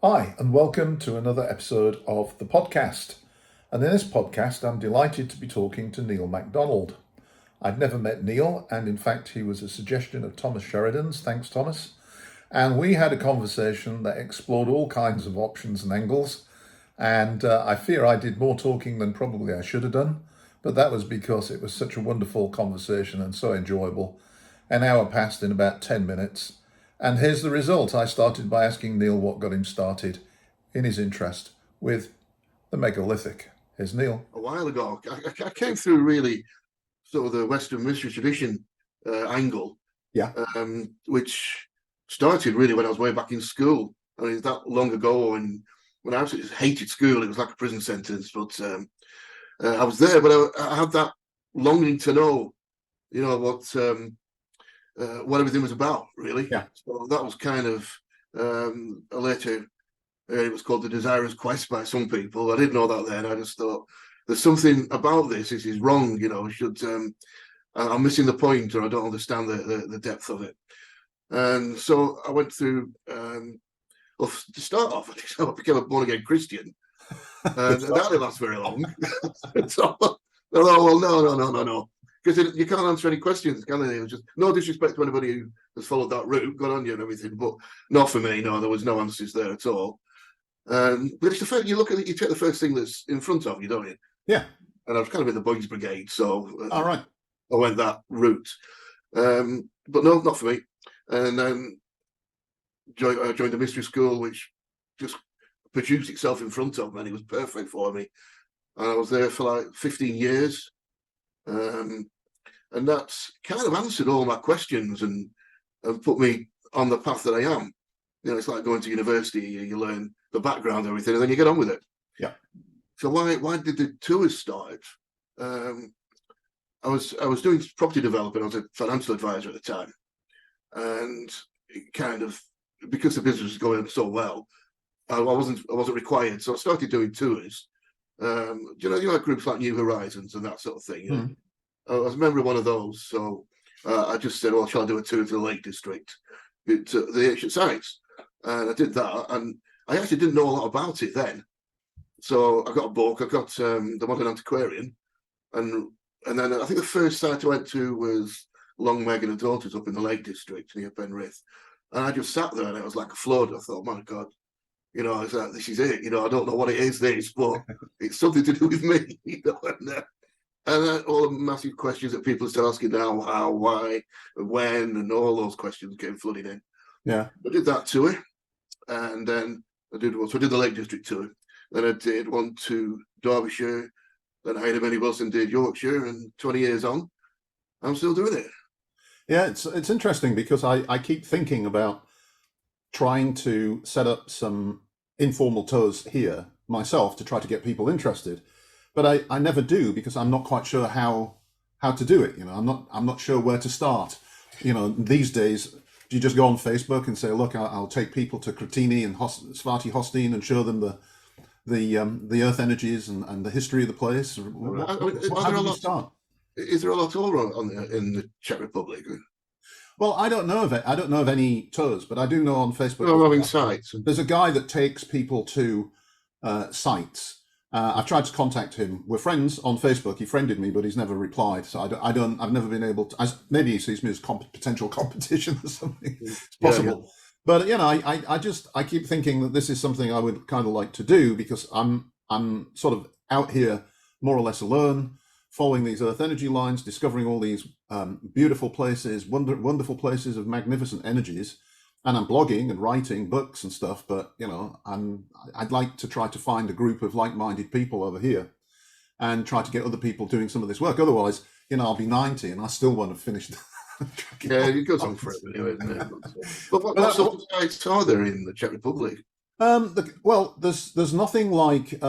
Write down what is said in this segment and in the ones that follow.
Hi, and welcome to another episode of the podcast. And in this podcast, I'm delighted to be talking to Neil McDonald. I'd never met Neil, and in fact, he was a suggestion of Thomas Sheridan's. Thanks, Thomas. And we had a conversation that explored all kinds of options and angles. And I fear I did more talking than probably I should have done, but that was because it was such a wonderful conversation and so enjoyable. An hour passed in about 10 minutes. And here's the result. I started by asking Neil what got him started in his interest with the megalithic. Here's Neil. A while ago, I came through really sort of the Western mystery tradition angle, Yeah. which started really when I was way back in school. I mean, that long ago, and when I absolutely hated school, it was like a prison sentence. But I was there, but I had that longing to know, what everything was about, really. Yeah. So that was kind of a later. It was called the Desirous Quest by some people. I didn't know that then. I just thought there's something about this. This is wrong. I'm missing the point, or I don't understand the depth of it. And so I went through. Well, to start off, I became a born again Christian, and that didn't last very long. So I thought, well, no. Because you can't answer any questions, can they? It was just no disrespect to anybody who has followed that route, good on you and everything, but not for me. No, there was no answers there at all. But it's the fact you look at it, you take the first thing that's in front of you, don't you? Yeah. And I was kind of in the boys' brigade, so All right. I went that route. But no, not for me. And then I joined a mystery school, which just produced itself in front of me, and it was perfect for me. And I was there for like 15 years. And that's kind of answered all my questions and put me on the path that I am. It's like going to university, you learn the background and everything, and then you get on with it. Yeah. So why did the tours start? I was doing property development. I was a financial advisor at the time, and it kind of, because the business was going so well, I wasn't required. So I started doing tours. Like groups like New Horizons and that sort of thing. Mm. I was a member of one of those, so I just said, "Well, shall I do a tour to the Lake District, to the ancient sites?" And I did that, and I actually didn't know a lot about it then. So I got a book. I got the Modern Antiquarian, and then I think the first site I went to was Long Meg and her daughters up in the Lake District near Penrith, and I just sat there, and it was like a flood. I thought, "My God, it's like, this is it. I don't know what it is, but it's something to do with me." And all the massive questions that people start asking now: how, why, when, and all those questions came flooding in. Yeah. I did that tour, and then I did the Lake District tour. Then I did one to Derbyshire. Then I had a many Wilson did Yorkshire, and 20 years on, I'm still doing it. Yeah, it's interesting because I keep thinking about trying to set up some informal tours here myself to try to get people interested. But I never do because I'm not quite sure how to do it. I'm not sure where to start. These days, do you just go on Facebook and say, look, I'll take people to Kratini and Svati Hostin and show them the earth energies and the history of the place? How do you start? Is there a lot over in the Czech Republic? Well, I don't know of it. I don't know of any tours, but I do know on Facebook. Having sites. There's a guy that takes people to sites. I've tried to contact him. We're friends on Facebook. He friended me, but he's never replied. So I've never been able to. Maybe he sees me as potential competition or something. It's possible. Yeah. But I keep thinking that this is something I would kind of like to do because I'm sort of out here more or less alone, following these earth energy lines, discovering all these beautiful places, wonderful places of magnificent energies. And I'm blogging and writing books and stuff, but I'd like to try to find a group of like-minded people over here and try to get other people doing some of this work. Otherwise, I'll be 90 and I still want to finish. Yeah, it goes on forever anyway, isn't it? But what sort of sites are there in the Czech Republic? Well, there's nothing like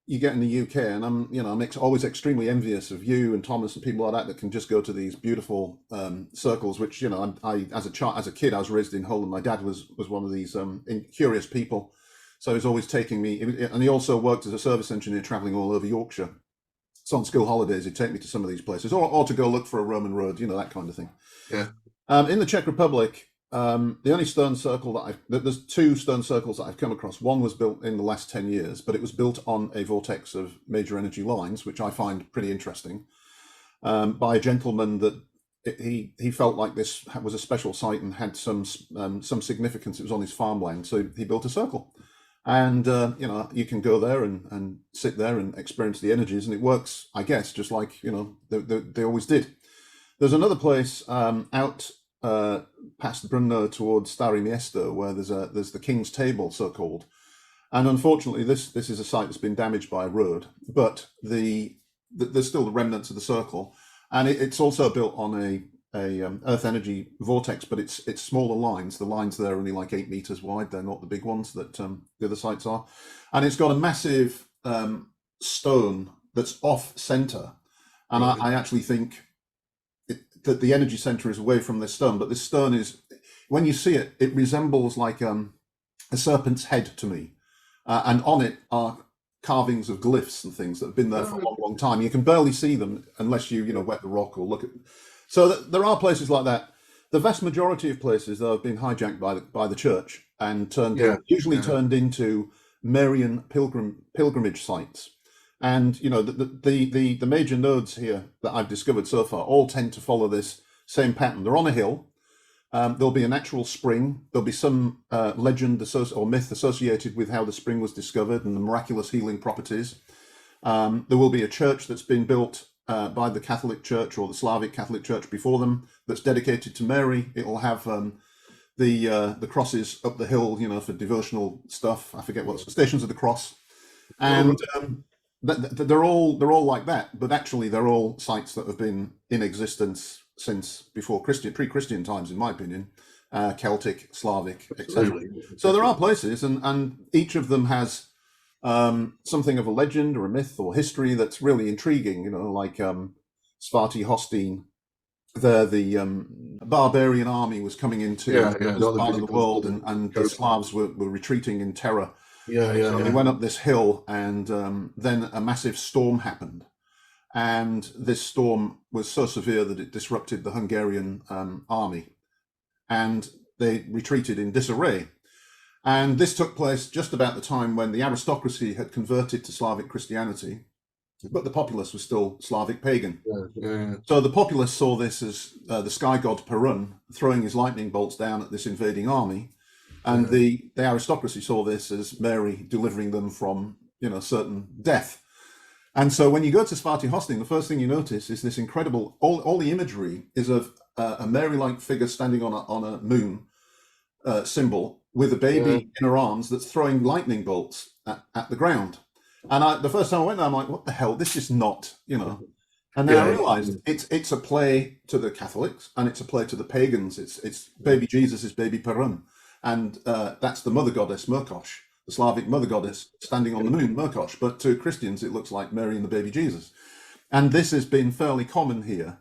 you get in the UK, and I'm always extremely envious of you and Thomas and people like that can just go to these beautiful circles. Which I as a kid I was raised in Hull, and my dad was one of these curious people, so he was always taking me. And he also worked as a service engineer, traveling all over Yorkshire. So on school holidays, he'd take me to some of these places, or to go look for a Roman road, that kind of thing. Yeah. In the Czech Republic, the only stone circle there's two stone circles that I've come across. One was built in the last 10 years, but it was built on a vortex of major energy lines, which I find pretty interesting, by a gentleman that he felt like this was a special site and had some significance. It was on his farmland, so he built a circle. And you can go there and sit there and experience the energies, and it works, I guess, just like they always did. There's another place out past Brno towards Stary Miesto where there's the King's Table, so called, and unfortunately this is a site that's been damaged by a road, but there's still the remnants of the circle, and it's also built on a earth energy vortex, but it's smaller lines. The lines there are only like 8 meters wide. They're not the big ones that the other sites are, and it's got a massive stone that's off center, and I actually think that the energy center is away from this stone, but this stone is, when you see it, it resembles like a serpent's head to me, and on it are carvings of glyphs and things that have been there for a long, long time. You can barely see them unless you wet the rock or look at. So there are places like that. The vast majority of places, though, have been hijacked by the church and turned into Marian pilgrimage sites. And the major nodes here that I've discovered so far all tend to follow this same pattern. They're on a hill. There'll be a natural spring. There'll be some legend or myth associated with how the spring was discovered and the miraculous healing properties. There will be a church that's been built by the Catholic Church or the Slavic Catholic Church before them that's dedicated to Mary. It'll have the crosses up the hill, for devotional stuff. I forget what Stations of the Cross, and they're all like that. But actually, they're all sites that have been in existence since before pre-Christian times, in my opinion, Celtic, Slavic, etc. So there are places, and each of them has something of a legend or a myth or history that's really intriguing. Like Svarti Hostin, the barbarian army was coming into this part of the world, and the Slavs were retreating in terror. So they went up this hill, and then a massive storm happened. And this storm was so severe that it disrupted the Hungarian army, and they retreated in disarray. And this took place just about the time when the aristocracy had converted to Slavic Christianity, but the populace was still Slavic pagan. So the populace saw this as the sky god Perun throwing his lightning bolts down at this invading army, and the aristocracy saw this as Mary delivering them from certain death. And so when you go to Svarti Hosting, the first thing you notice is this incredible, all the imagery is of a Mary-like figure standing on a moon symbol with a baby in her arms that's throwing lightning bolts at the ground. And the first time I went there, I'm like, what the hell? This is not, And then I realized it's a play to the Catholics, and it's a play to the pagans. It's baby Jesus is baby Perun. And that's the mother goddess, Merkosh, the Slavic mother goddess standing on the moon, Merkosh. But to Christians, it looks like Mary and the baby Jesus. And this has been fairly common here,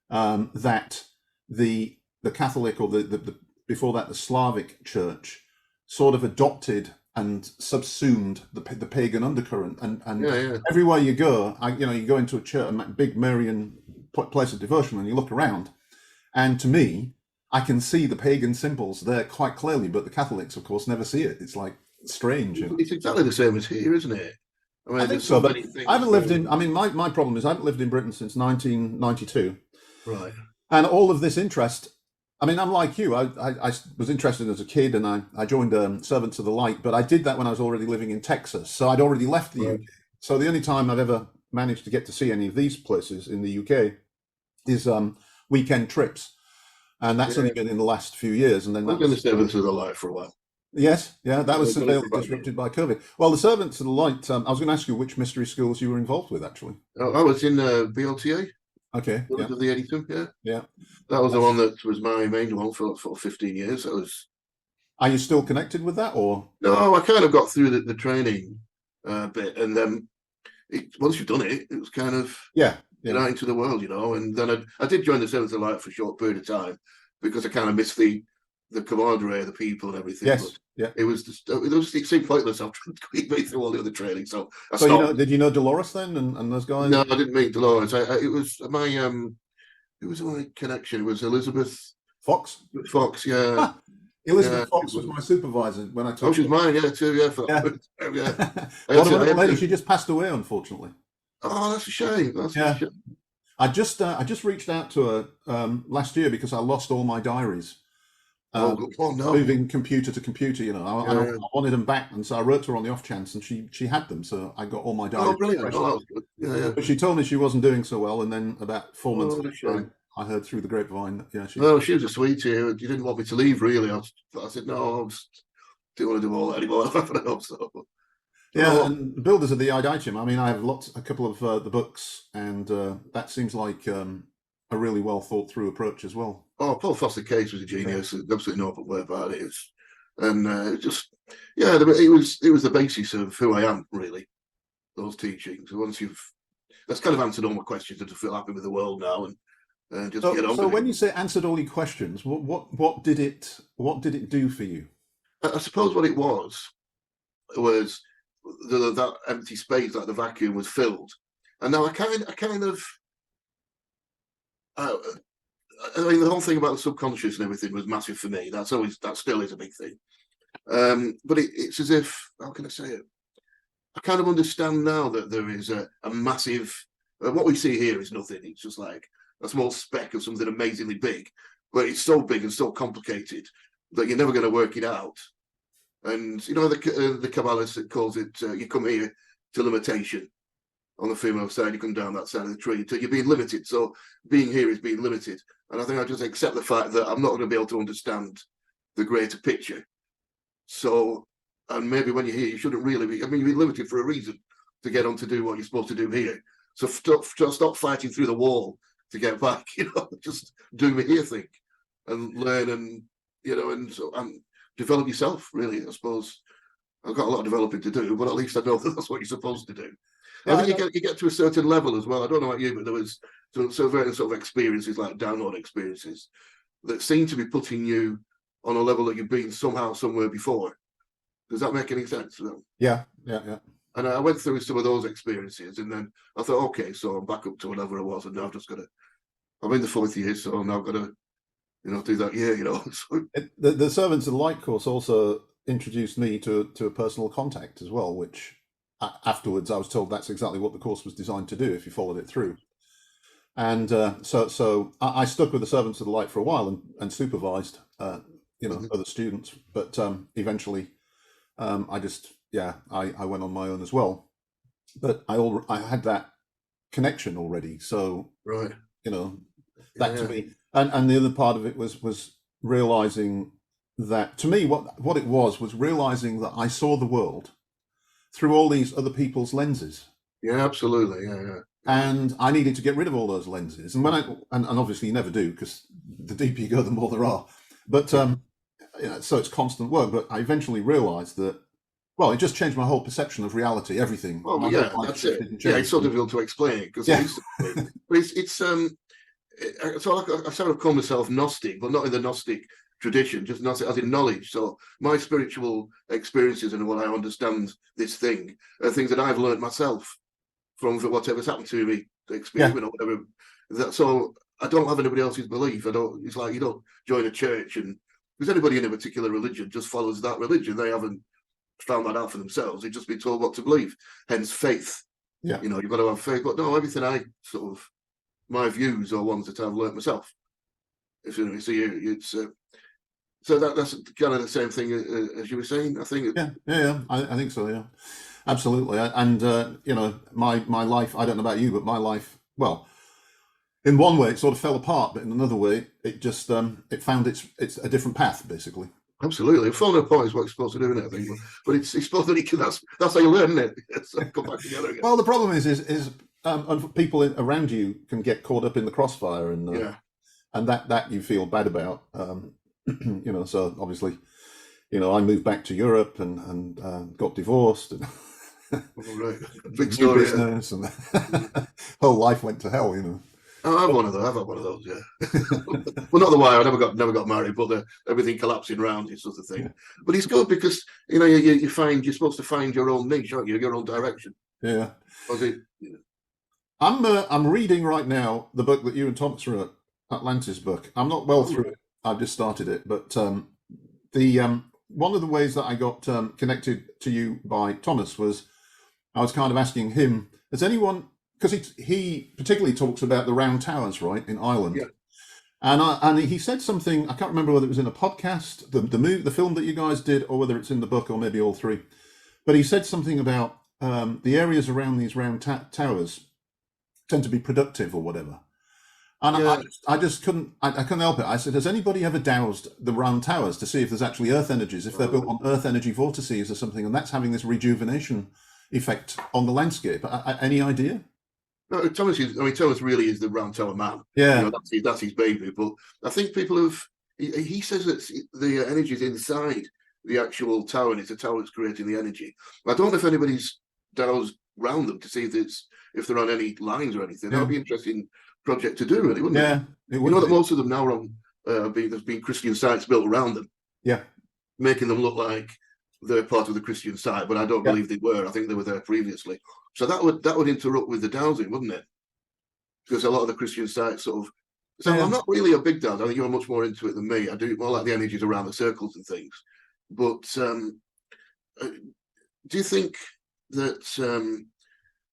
that the Catholic, or the before that, the Slavic church, sort of adopted and subsumed the pagan undercurrent. And everywhere you go, you go into a church, a big Marian place of devotion, and you look around, and to me, I can see the pagan symbols there quite clearly, but the Catholics, of course, never see it. It's like strange. It's exactly the same as here, isn't it? I think so, but I haven't lived in. My problem is I haven't lived in Britain since 1992. Right. And all of this interest. I'm like you. I was interested as a kid, and I joined Servants of the Light, but I did that when I was already living in Texas, so I'd already left the UK. So the only time I've ever managed to get to see any of these places in the UK is weekend trips. And that's only been in the last few years. And then I've been the Servants of the Light for a while. Yes, that was severely disrupted by COVID. Well, the Servants of the Light, I was going to ask you which mystery schools you were involved with, actually. I was in BLTA. Okay. Of the 82, yeah. That was the one that was my main one for 15 years. That was. Are you still connected with that, or? No, I kind of got through the training bit, and then once you've done it, it was kind of out into the world, And then I did join the Servants of the Light for a short period of time because I kind of missed the camaraderie of the people and everything. Yes, but it seemed pointless after going through all the other training. So I stopped. Did you know Dolores then and those guys? No, I didn't meet Dolores. It was my who was my connection? It was Elizabeth Fox. Fox, yeah. Ah, Elizabeth Yeah. Fox was my supervisor when I Oh, took. she's mine, yeah, too, yeah. Yeah. What a wonderful lady. She just passed away, unfortunately. Oh, that's a shame. That's a Yeah. shame. I just reached out to her last year because I lost all my diaries. Oh no. Moving computer to computer, you know, I Yeah. wanted them back, and so I wrote to her on the off chance, and she had them, so I got all my Oh, diaries. brilliant. Oh, that was good. Yeah. But she told me she wasn't doing so well, and then about 4 months Oh, what a later, shame. I heard through the grapevine that No, she was a sweetie. You didn't want me to leave, really. I said, no, I just didn't want to do all that anymore. So, yeah, and the builders of the Idiatium. I mean, I have a couple of the books, and that seems like a really well thought through approach as well. Oh, Paul Foster Case was a genius. There's absolutely no way about it. It was the basis of who I am, really. Those teachings. Once that's kind of answered all my questions, and to feel happy with the world now, and just get on. So when you say answered all your questions, what did it do for you? I suppose what it was that empty space, like the vacuum, was filled, and now I mean, the whole thing about the subconscious and everything was massive for me. That still is a big thing. But it's as if, how can I say it? I kind of understand now that there is a massive. What we see here is nothing. It's just like a small speck of something amazingly big, but it's so big and so complicated that you're never going to work it out. And you know, the Kabbalist calls it you come here to limitation. On the female side, you come down that side of the tree until you're being limited. So being here is being limited. And I think I just accept the fact that I'm not going to be able to understand the greater picture. So, and maybe when you're here, you shouldn't really be. I mean, you're limited for a reason to get on to do what you're supposed to do here. So stop fighting through the wall to get back. You know, just do the here thing and learn, and you know, and develop yourself. Really, I suppose I've got a lot of developing to do, but at least I know that that's what you're supposed to do. Yeah, I think you get to a certain level as well. I don't know about you, but there was certain sort of experiences, like download experiences, that seem to be putting you on a level that you've been somehow somewhere before. Does that make any sense? Yeah. And I went through some of those experiences, and then I thought, okay, so I'm back up to whatever I was, and now I've just got to. I'm in the 4th year, so I'm now got to, do that year. So. The Servants of the Light course also introduced me to a personal contact as well, which afterwards I was told that's exactly what the course was designed to do if you followed it through. And so I stuck with the Servants of the Light for a while and supervised other students, but eventually I went on my own as well. But I had that connection already, so right, that to me, and the other part of it was realizing that, to me, what it was realizing that I saw the world through all these other people's lenses. Yeah, absolutely. Yeah. And I needed to get rid of all those lenses. And and obviously you never do, because the deeper you go, the more there are. But so it's constant work. But I eventually realized that, well, it just changed my whole perception of reality, everything. Oh, yeah, that's it. Yeah, it's so difficult to explain it, because it's so I sort of call myself Gnostic, but not in the Gnostic tradition, just Gnostic as in knowledge. So my spiritual experiences and what I understand this thing are things that I've learned myself from whatever's happened to me, the experiment or whatever. So I don't have anybody else's belief. It's like you don't join a church, and because anybody in a particular religion just follows that religion. They haven't found that out for themselves. They've just been told what to believe. Hence faith. Yeah. You've got to have faith. But no, everything my views are ones that I've learned myself. So that's kind of the same thing as you were saying, I think. Yeah. I think so. Yeah, absolutely. And my life. I don't know about you, but my life. Well, in one way, it sort of fell apart, but in another way, it just it found it's a different path, basically. Absolutely, falling apart is what you're supposed to do, isn't it? I think, but it's supposed to. That's how you learn, isn't it? So come back together again. Well, the problem is people around you can get caught up in the crossfire, and that you feel bad about. So obviously, I moved back to Europe and got divorced, and big story, business, and whole life went to hell. I have one of those. I've had one of those, yeah. Well, not the way. I never got married, but everything collapsing around it, sort of thing. But it's good because you find you're supposed to find your own niche, aren't you? Your own direction. Yeah. It, I'm reading right now the book that you and Thomas wrote, Atlantis book. I'm not well through it. I've just started it, but the one of the ways that I got connected to you by Thomas was I was kind of asking him, has anyone, because he particularly talks about the round towers, right, in Ireland. Yeah. And he said something, I can't remember whether it was in a podcast, the film that you guys did, or whether it's in the book, or maybe all three. But he said something about the areas around these round towers tend to be productive or whatever. And Yeah. I just couldn't help it. I said, has anybody ever doused the round towers to see if there's actually earth energies, if they're built on earth energy vortices or something, and that's having this rejuvenation effect on the landscape? Any idea? No, Thomas really is the round tower man. Yeah. You know, that's his baby. But I think people have. He says that the energy is inside the actual tower, and it's the tower that's creating the energy. I don't know if anybody's doused round them to see if they're on any lines or anything. That would be an interesting project to do, really, wouldn't it? Yeah, it would. You know that most of them now are on. There's been Christian sites built around them. Yeah, making them look like they're part of the Christian site, but I don't believe they were. I think they were there previously. So that would interrupt with the dowsing, wouldn't it? Because a lot of the Christian sites sort of. So I'm not really a big dowser. I think you're much more into it than me. I do more like the energies around the circles and things. But do you think that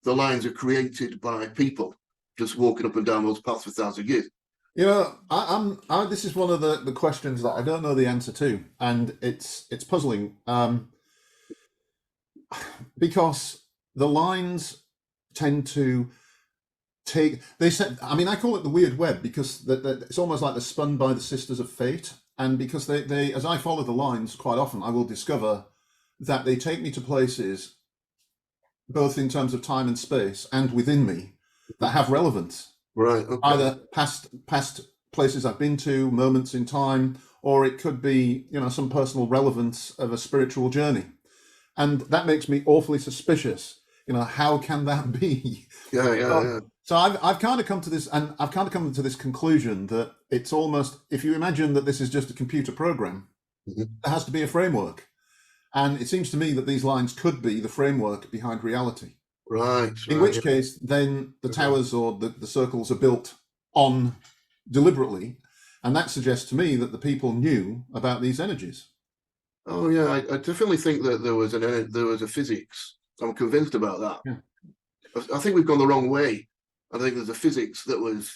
the lines are created by people just walking up and down those paths for thousands of years? You know, this is one of the questions that I don't know the answer to, and it's puzzling because the lines tend to take. They said, I mean, I call it the weird web because it's almost like they're spun by the sisters of fate, and because they, as I follow the lines quite often, I will discover that they take me to places, both in terms of time and space, and within me, that have relevance. Right. Okay. Either past places I've been to, moments in time, or it could be, you know, some personal relevance of a spiritual journey. And that makes me awfully suspicious. You know, how can that be? Yeah. So I've kind of come to this, and I've kind of come to this conclusion that it's almost, if you imagine that this is just a computer program, there has to be a framework. And it seems to me that these lines could be the framework behind reality. Right. In which case, then the towers or the circles are built on deliberately, and that suggests to me that the people knew about these energies. Oh yeah, I definitely think that there was a physics. I'm convinced about that. Yeah. I think we've gone the wrong way. I think there's a physics that was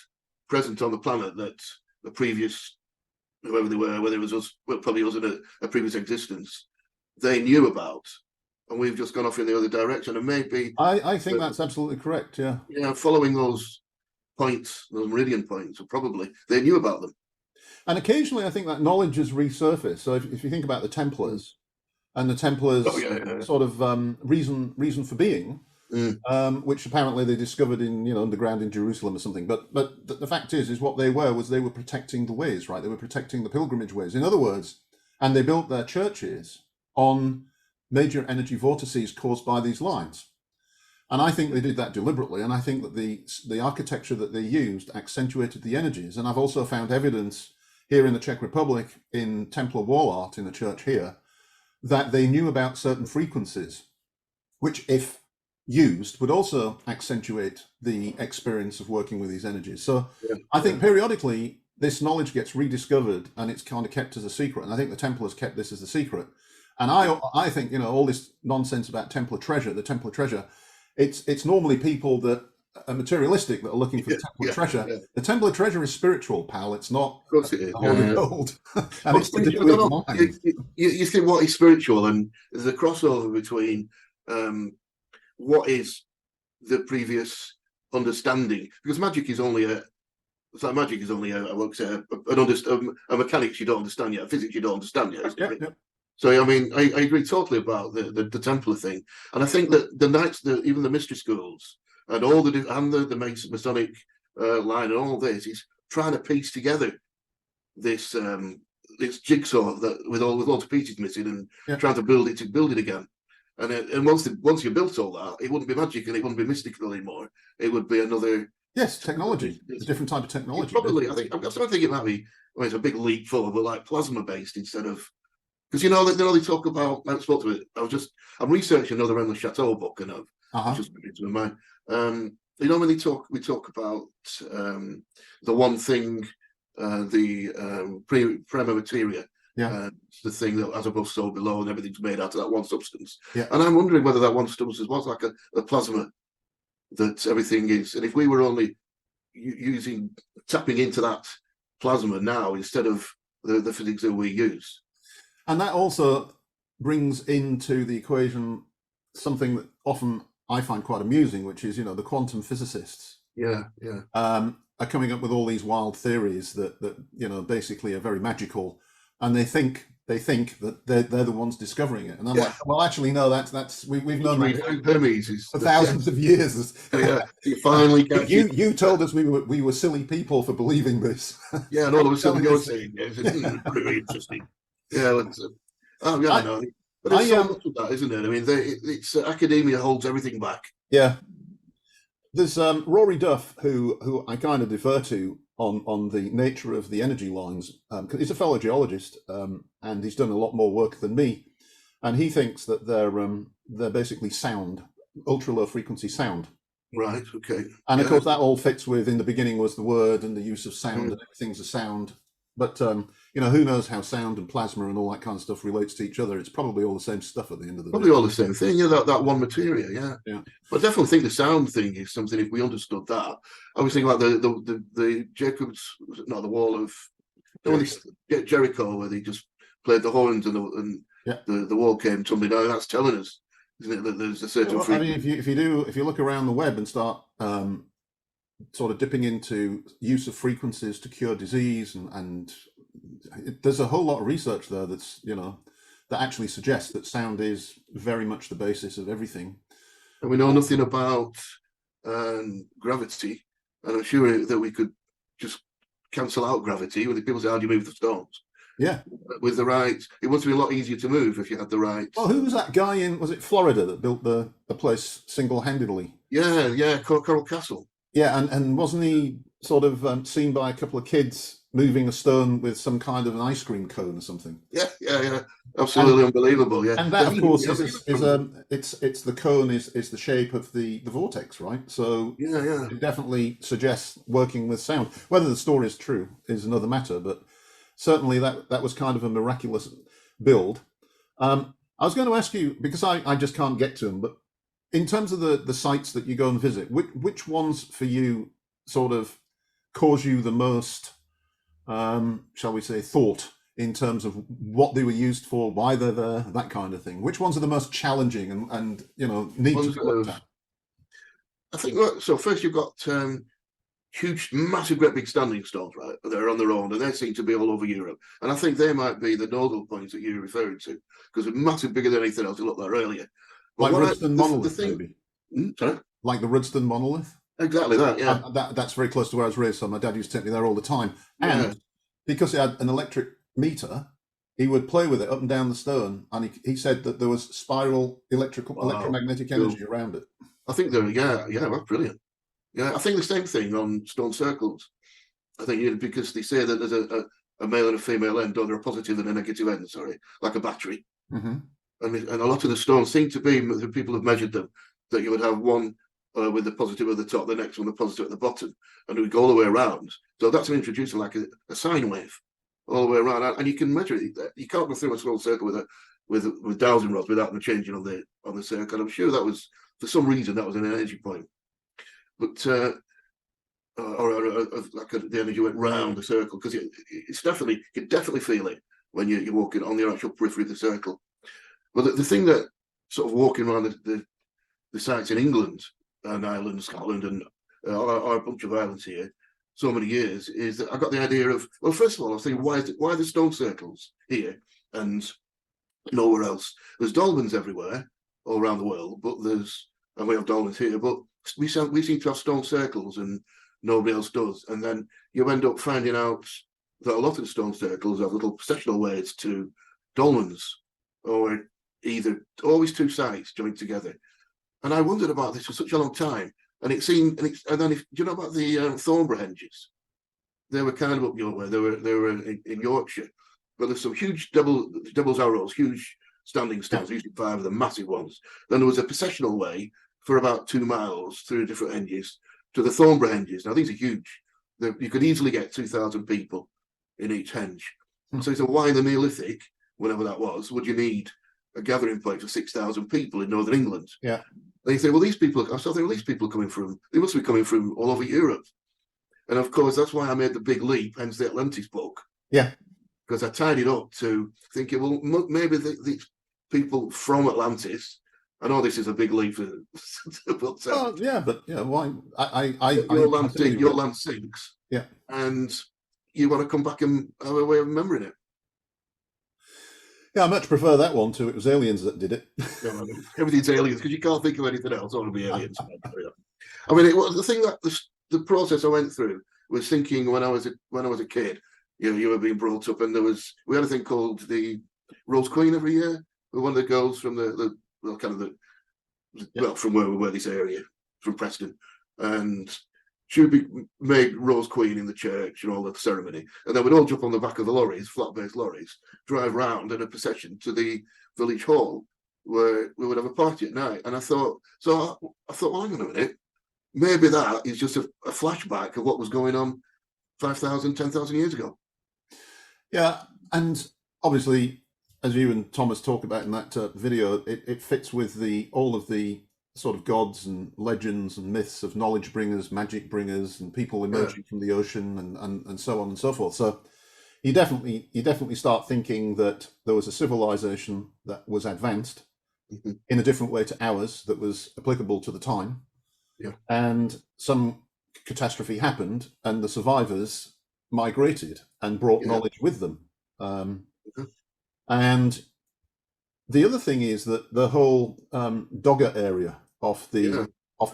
present on the planet that the previous, whoever they were, whether it was us, well, probably us in a previous existence, they knew about. And we've just gone off in the other direction. And maybe I think that's absolutely correct. Yeah. Yeah, following those points, those meridian points, or probably they knew about them. And occasionally, I think that knowledge has resurfaced. So if you think about the Templars and the Templars' sort of reason for being, which apparently they discovered in underground in Jerusalem or something. But the fact is what they were protecting the ways, right? They were protecting the pilgrimage ways. In other words, and they built their churches on major energy vortices caused by these lines. And I think they did that deliberately. And I think that the architecture that they used accentuated the energies. And I've also found evidence here in the Czech Republic in Templar wall art in the church here that they knew about certain frequencies, which if used would also accentuate the experience of working with these energies. So I think periodically this knowledge gets rediscovered and it's kind of kept as a secret. And I think the Templars kept this as a secret. And I think, all this nonsense about Templar treasure, the Templar treasure, it's normally people that are materialistic that are looking for the Templar treasure. Yeah. The Templar treasure is spiritual, pal. It's not of course it is. gold. And it's to do with mind. You think what is spiritual, and there's a crossover between what is the previous understanding, because magic is only a mechanics you don't understand yet, a physics you don't understand yet. Yeah. So I mean, I agree totally about the Templar thing, and I think that the Knights, even the mystery schools, and all the Masonic line, and all this is trying to piece together this jigsaw that with all the pieces missing, and trying to build it again. And once you built all that, it wouldn't be magic and it wouldn't be mystical anymore. It would be another technology, a different type of technology. Probably, I think it might be. I mean, it's a big leap forward, but like plasma based instead of. Because they talk about. I spoke to it. I'm researching another Rennes Chateau book, and I've just put it into my mind. When we talk about the one thing prima materia. Yeah. It's the thing that as above, so below, and everything's made out of that one substance. Yeah. And I'm wondering whether that one substance was like a plasma that everything is. And if we were only tapping into that plasma now instead of the physics that we use. And that also brings into the equation something that often I find quite amusing, which is, the quantum physicists. Yeah. Are coming up with all these wild theories that basically are very magical, and they think that they're the ones discovering it. And I'm like, well, actually, no, that's we've known that for thousands of years. Yeah, you finally you told us we were silly people for believing this. Yeah, and all of a sudden you're saying it's really interesting. Yeah, I know. But there's so much of that, isn't it? I mean, it's academia holds everything back. Yeah. There's Rory Duff, who I kind of defer to on the nature of the energy lines. He's a fellow geologist, and he's done a lot more work than me. And he thinks that they're basically sound, ultra low frequency sound. Right. Okay. And of course, that all fits with, in the beginning was the word and the use of sound, and everything's a sound. But who knows how sound and plasma and all that kind of stuff relates to each other? It's probably all the same stuff at the end of the day. Probably all the same thing. Yeah, that one material. Yeah. But I definitely think the sound thing is something. If we understood that, I was thinking about the Jacob's, not the wall of Jericho, where they just played the horns and the wall came tumbling down. That's telling us, isn't it, that there's a certain. Well, I mean, if you look around the web and start sort of dipping into use of frequencies to cure disease, and there's a whole lot of research there that's that actually suggests that sound is very much the basis of everything. And we know nothing about gravity, and I'm sure that we could just cancel out gravity. When people say, "How do you move the stones?" Yeah, with the right, it must be a lot easier to move if you had the right. Well, who was that guy was it Florida that built the place single-handedly? Yeah, Coral Castle. Yeah, and wasn't he sort of seen by a couple of kids moving a stone with some kind of an ice cream cone or something? Yeah, absolutely unbelievable. Yeah, and that of course is it's the cone is the shape of the vortex, right? So it definitely suggests working with sound. Whether the story is true is another matter, but certainly that was kind of a miraculous build. I was going to ask you, because I just can't get to them, but in terms of the sites that you go and visit, which ones for you sort of cause you the most, shall we say, thought in terms of what they were used for, why they're there, that kind of thing? Which ones are the most challenging and need to be looked at? I think so. First, you've got huge, massive, great big standing stones, right? They're on their own, and they seem to be all over Europe. And I think they might be the nodal points that you're referring to, because they're massive, bigger than anything else you looked at earlier. Like Rudston Monolith, maybe. Sorry? Like the Rudston Monolith? Exactly that, yeah. That's very close to where I was raised, so my dad used to take me there all the time. And because he had an electric meter, he would play with it up and down the stone, and he said that there was spiral electromagnetic energy around it. I think that's brilliant. Yeah, I think the same thing on stone circles. I think because they say that there's a male and a female end, or there are positive and a negative end, like a battery. Mm-hmm. And a lot of the stones seem to be, the people have measured them, that you would have one with the positive at the top, the next one the positive at the bottom, and it would go all the way around. So that's introducing like a sine wave all the way around, and you can measure it. You can't go through a stone circle with dowsing rods without them changing on the circle. And I'm sure that was, for some reason, that was an energy point. But the energy went round the circle, because it's definitely, you can definitely feel it when you're walking on the actual periphery of the circle. But the thing that sort of walking around the sites in England and Ireland, Scotland, and our bunch of islands here, so many years, is that I got the idea of, well, first of all, I was thinking, why are there stone circles here and nowhere else? There's dolmens everywhere, all around the world, and we have dolmens here, but we seem to have stone circles and nobody else does. And then you end up finding out that a lot of the stone circles have little processional ways to dolmens, or either always two sides joined together. And I wondered about this for such a long time. And it seemed, do you know about the Thornborough henges? They were kind of up your way. They were in Yorkshire, but there's some huge devil's arrows, huge standing stones, usually 5 of the massive ones. Then there was a processional way for about 2 miles through different henges to the Thornborough henges. Now these are huge. you could easily get 2,000 people in each henge. Hmm. So he said, why in the Neolithic, whenever that was, would you need a gathering place for 6,000 people in northern England? Yeah. They say, well, these people, I thought, well, these people are coming from, they must be coming from all over Europe. And of course, that's why I made the big leap, hence the Atlantis book. Yeah. Because I tied it up to thinking, well, maybe these people from Atlantis, I know this is a big leap, but yeah, but yeah, why? Your land sinks, yeah, and you want to come back and have a way of remembering it. Yeah, I much prefer that one to it was aliens that did it. No, everything's aliens because you can't think of anything else. I want to be aliens. I mean, it was the thing that the process I went through was thinking when I was a kid. You were being brought up, and we had a thing called the Rose Queen every year. One of the girls from from where we were, this area, from Preston, and she would be made Rose Queen in the church and all the ceremony, and then we'd all jump on the back of the lorries, flat-based lorries, drive round in a procession to the village hall where we would have a party at night. And I thought, well, hang on a minute, maybe that is just a flashback of what was going on 5,000, 10,000 years ago. Yeah, and obviously, as you and Thomas talk about in that video, it fits with all of the sort of gods and legends and myths of knowledge bringers, magic bringers, and people emerging from the ocean, and so on and so forth. So you definitely start thinking that there was a civilization that was advanced in a different way to ours that was applicable to the time. Yeah. And some catastrophe happened, and the survivors migrated and brought knowledge with them. And the other thing is that the whole Dogger area off the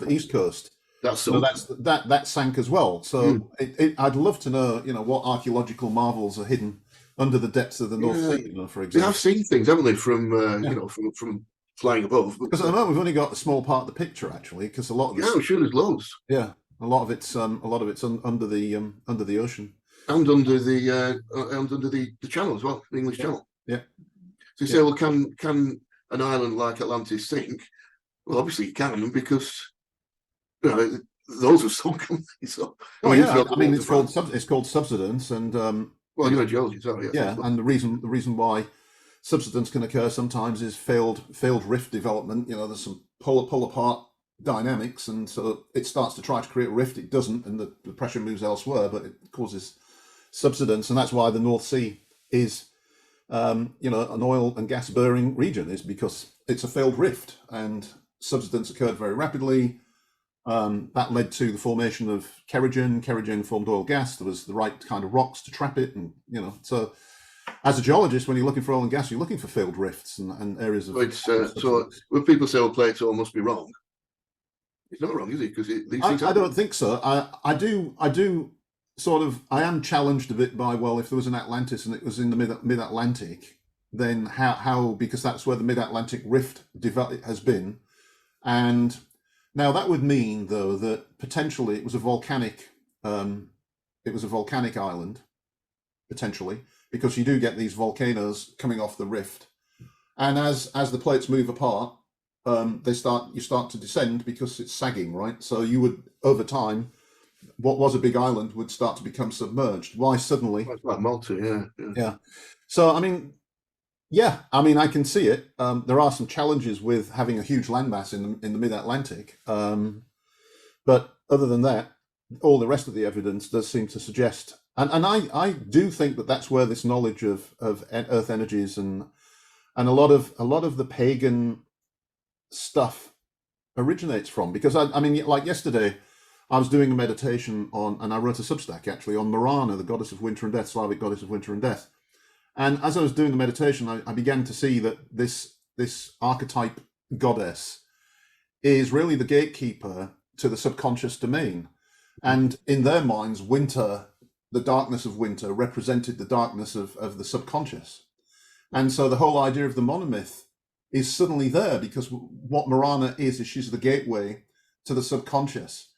east coast, that sank as well. So I'd love to know, what archaeological marvels are hidden under the depths of the North Sea, for example. They have seen things, haven't they, from from flying above? Because at the moment we've only got a small part of the picture, actually, because a lot of I'm sure there's loads. Yeah, a lot of it's under the ocean and under the channel as well, the English Channel. Yeah. So you say, well, can an island like Atlantis sink? Well, obviously it can, because those are sunken. So, I mean, it's called subsidence, and well, you're a geologist, sorry. Yeah, and the reason why subsidence can occur sometimes is failed rift development. There's some pull apart dynamics, and so it starts to try to create a rift. It doesn't, and the pressure moves elsewhere, but it causes subsidence, and that's why the North Sea is an oil and gas bearing region, is because it's a failed rift, and subsidence occurred very rapidly. That led to the formation of kerogen. Kerogen formed oil gas. There was the right kind of rocks to trap it, and so as a geologist, when you're looking for oil and gas, you're looking for failed rifts and areas of. So when people say, "Well, Plato must be wrong," it's not wrong, is it? Because these things. I don't think so. I do. Sort of, I am challenged a bit by, well, if there was an Atlantis and it was in the mid-Atlantic, then how because that's where the mid-Atlantic rift has been, and now that would mean though that potentially it was a volcanic island, potentially, because you do get these volcanoes coming off the rift, and as the plates move apart, you start to descend because it's sagging, right? So you would, over time, what was a big island would start to become submerged. Why suddenly? It's like Malta, yeah. So I mean, I can see it. There are some challenges with having a huge landmass in the mid-Atlantic, but other than that, all the rest of the evidence does seem to suggest, and I do think that that's where this knowledge of Earth energies and a lot of the pagan stuff originates from. Because I mean, like yesterday, I was doing a meditation on, and I wrote a Substack actually on Marana, the goddess of winter and death, Slavic goddess of winter and death. And as I was doing the meditation, I began to see that this archetype goddess is really the gatekeeper to the subconscious domain. And in their minds, winter, the darkness of winter, represented the darkness of the subconscious. And so the whole idea of the monomyth is suddenly there, because what Marana is she's the gateway to the subconscious.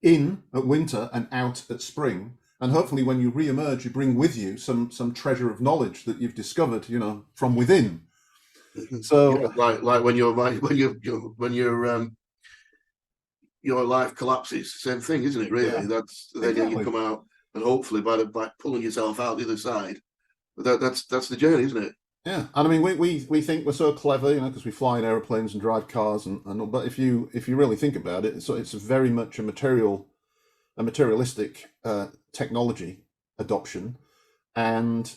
In at winter and out at spring, and hopefully when you re-emerge, you bring with you some treasure of knowledge that you've discovered, from within. So, like when your life collapses, same thing, isn't it? Really, that's then you come out and hopefully by pulling yourself out the other side, that's the journey, isn't it? Yeah, and I mean, we think we're so clever, because we fly in airplanes and drive cars, and but if you really think about it, it's very much a materialistic technology adoption, and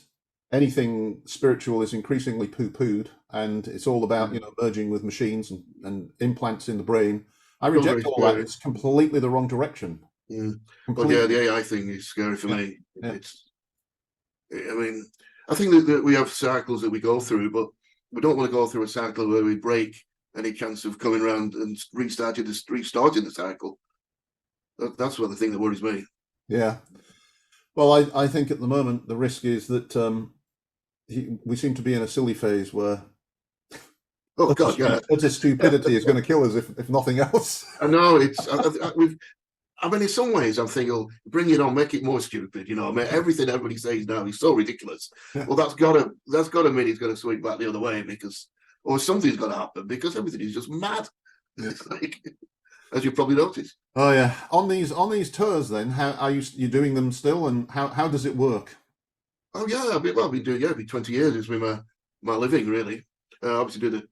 anything spiritual is increasingly poo-pooed, and it's all about merging with machines and implants in the brain. I Not reject very all that. scary. It's completely the wrong direction. Well, Completely. yeah, the AI thing is scary for me. Yeah. I mean, I think that we have cycles that we go through, but we don't want to go through a cycle where we break any chance of coming around and restarting the cycle. That's what the thing that worries me. Yeah. Well, I think at the moment the risk is that we seem to be in a silly phase where Oh God, yeah. utter stupidity is going to kill us if nothing else. I know it's. I mean, in some ways, I'm thinking, bring it on, make it more stupid. I mean, everything everybody says now is so ridiculous. Yeah. Well, that's gotta mean it's going to swing back the other way or something's going to happen because everything is just mad. Yeah. It's like, as you probably noticed. Oh yeah. On these tours, then, how are you doing them still, and how does it work? Oh yeah, I've been doing it'll be 20 years. It's been my living really. Obviously do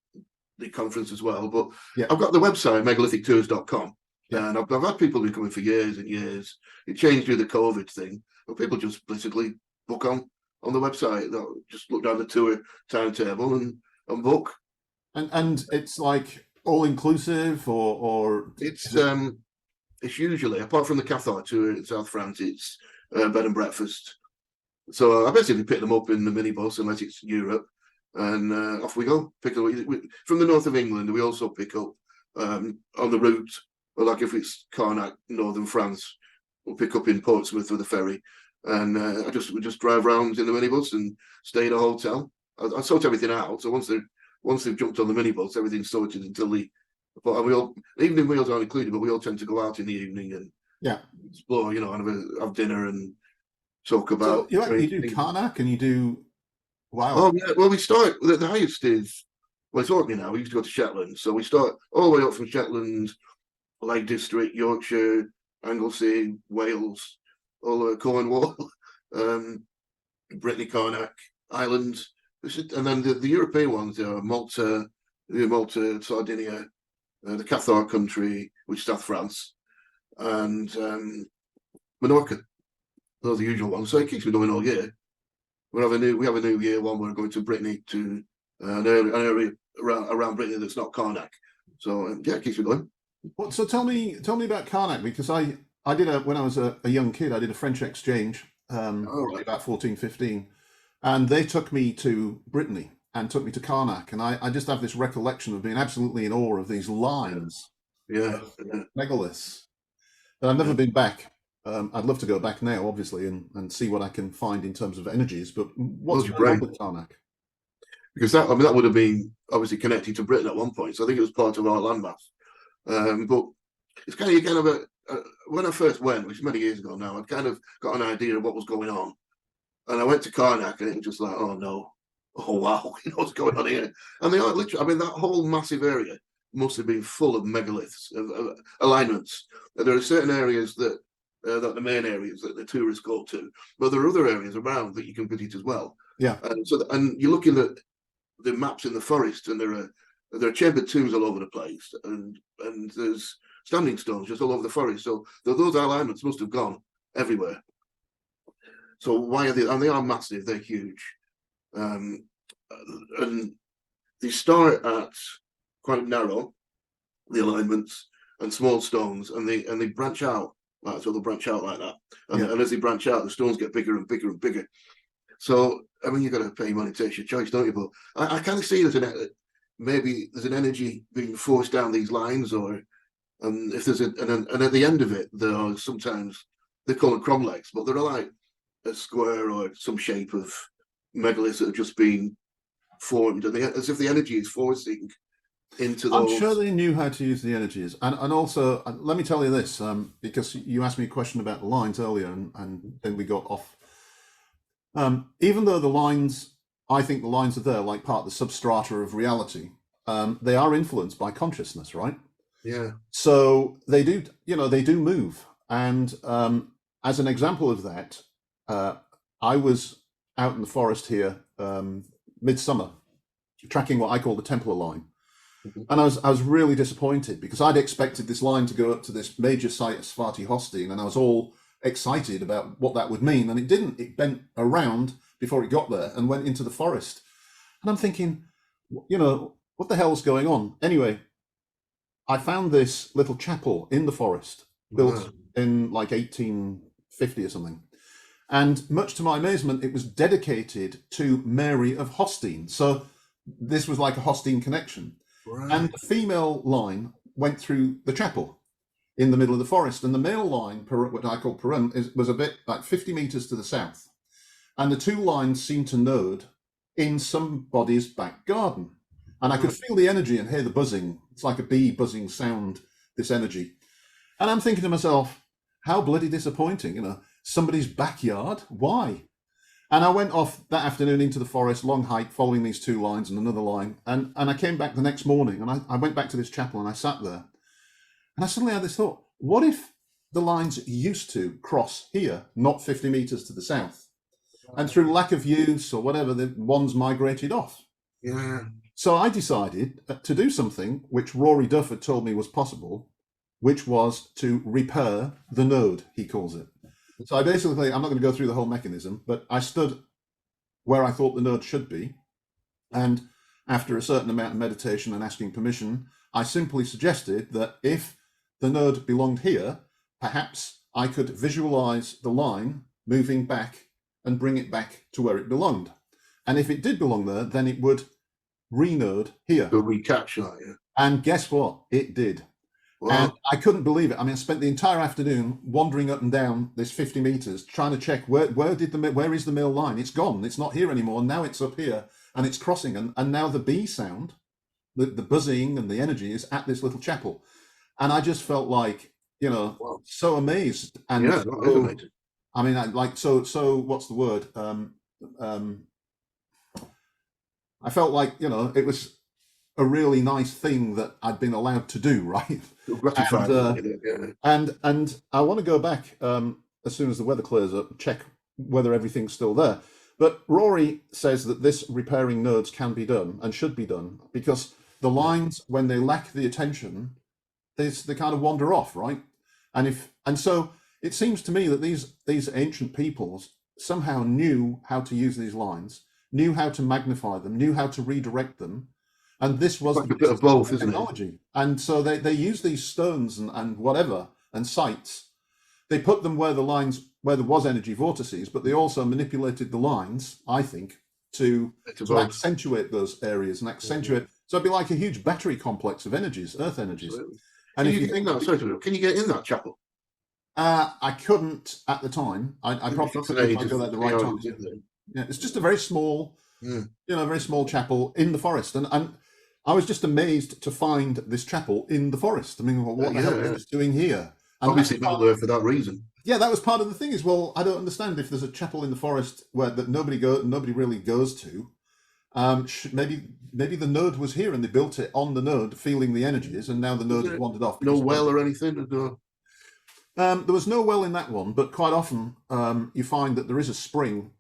the conference as well, but Yeah. I've got the website megalithictours.com. Yeah. And I've had people been coming for years and years. It changed through the COVID thing, but people just basically book on the website. They'll just look down the tour timetable and book. And it's like all inclusive, or It's usually, apart from the Cathar tour in South France, it's bed and breakfast. So I basically pick them up in the minibus unless it's Europe, and off we go. From the north of England. We also pick up on the route. Well, like if it's Carak, northern France, we'll pick up in Portsmouth with a ferry, and we just drive around in the minibus and stay at a hotel. I sort everything out, so once they've jumped on the minibus, everything's sorted until But evening meals aren't included, but we all tend to go out in the evening and explore, and have dinner and talk about. So you do Carak and you do. Wow. Oh yeah, well we start. The highest is it's Orkney now. We used to go to Shetland, so we start all the way up from Shetland. Lake District, Yorkshire, Anglesey, Wales, all the Cornwall, Brittany, Carak, Ireland, and then the European ones are Malta, Sardinia, the Cathar country, which is South France, and Menorca. Those are the usual ones. So it keeps me going all year. We have a new year one. We're going to Brittany to an area around Brittany that's not Carak. So it keeps me going. So tell me about Carak, because I did when I was a young kid, I did a French exchange, probably about 14, 15, and they took me to Brittany and took me to Carak, and I just have this recollection of being absolutely in awe of these lines, megaliths. But I've never been back. I'd love to go back now, obviously, and see what I can find in terms of energies. But what's going on with Carak? Because that would have been obviously connected to Britain at one point, so I think it was part of our landmass. But it's kind of when I first went, which is many years ago now, I'd kind of got an idea of what was going on, and I went to Carak, and it was just like, oh no, oh wow, what's going on here? And they are literally, I mean, that whole massive area must have been full of megaliths, of alignments. There are certain areas that the main areas that the tourists go to, but there are other areas around that you can visit as well. Yeah, and you're looking at the maps in the forest, and there are chambered tombs all over the place, and there's standing stones just all over the forest. So those alignments must have gone everywhere. So why are they? And they are massive. They're huge, and they start at quite narrow, the alignments, and small stones, and they branch out. So they'll branch out like that, and as they branch out, the stones get bigger and bigger and bigger. So I mean, you've got to pay money, takes your choice, don't you? But I kind of see it maybe there's an energy being forced down these lines, or if there's and at the end of it, there are sometimes they call them cromlechs, but they're like a square or some shape of megaliths that have just been formed, and as if the energy is forcing into those. I'm sure they knew how to use the energies, and also let me tell you this, because you asked me a question about the lines earlier, and then we got off. Even though the lines, I think the lines are there like part of the substrata of reality, they are influenced by consciousness, right? Yeah. So they do move, and as an example of that, I was out in the forest here midsummer, tracking what I call the Templar Line. And I was really disappointed because I'd expected this line to go up to this major site at Svarti Hostin, and I was all excited about what that would mean. And it didn't. It bent around before it got there and went into the forest. And I'm thinking, what the hell's going on? Anyway, I found this little chapel in the forest built in like 1850 or something. And much to my amazement, it was dedicated to Mary of Hostin. So this was like a Hostin connection. Right. And the female line went through the chapel in the middle of the forest. And the male line, what I call Perun, was a bit like 50 meters to the south. And the two lines seemed to node in somebody's back garden. And I could feel the energy and hear the buzzing. It's like a bee buzzing sound, this energy. And I'm thinking to myself, how bloody disappointing, somebody's backyard. Why? And I went off that afternoon into the forest, long hike, following these two lines and another line. And I came back the next morning and I went back to this chapel and I sat there. And I suddenly had this thought, what if the lines used to cross here, not 50 meters to the south? And through lack of use or whatever, the ones migrated off. Yeah. So I decided to do something which Rory Duff had told me was possible, which was to repair the node, he calls it. So I'm not going to go through the whole mechanism, but I stood where I thought the node should be. And after a certain amount of meditation and asking permission, I simply suggested that if the node belonged here, perhaps I could visualize the line moving back and bring it back to where it belonged. And if it did belong there, then it would renode here. To recapture that, yeah. And guess what? It did. Wow. And I couldn't believe it. I mean, I spent the entire afternoon wandering up and down this 50 meters, trying to check where is the male line? It's gone. It's not here anymore. Now it's up here and it's crossing. And now the bee sound, the buzzing and the energy is at this little chapel. And I just felt like, wow, so amazed. And yeah, so, I mean, so what's the word? I felt like, it was a really nice thing that I'd been allowed to do, right? And I want to go back as soon as the weather clears up, check whether everything's still there. But Rory says that this repairing nodes can be done and should be done because the lines, when they lack the attention, they kind of wander off, right? And so it seems to me that these ancient peoples somehow knew how to use these lines, knew how to magnify them, knew how to redirect them. And this was like a bit of both, isn't technology. It? And so they use these stones and whatever and sites. They put them where there was energy vortices, but they also manipulated the lines, I think, to accentuate those areas and accentuate. So it'd be like a huge battery complex of energies, earth energies. Absolutely. And can you get in that chapel? I couldn't at the time. I probably could if I go there at the right time. Yeah, it's just a very small, very small chapel in the forest, and I was just amazed to find this chapel in the forest. I mean, what the hell is it doing here? And obviously not there for that reason. Yeah, that was part of the thing. Is well, I don't understand if there's a chapel in the forest that nobody really goes to. Maybe the node was here and they built it on the node, feeling the energies, and now the node has wandered off. No well or anything. No. There was no well in that one, but quite often you find that there is a spring.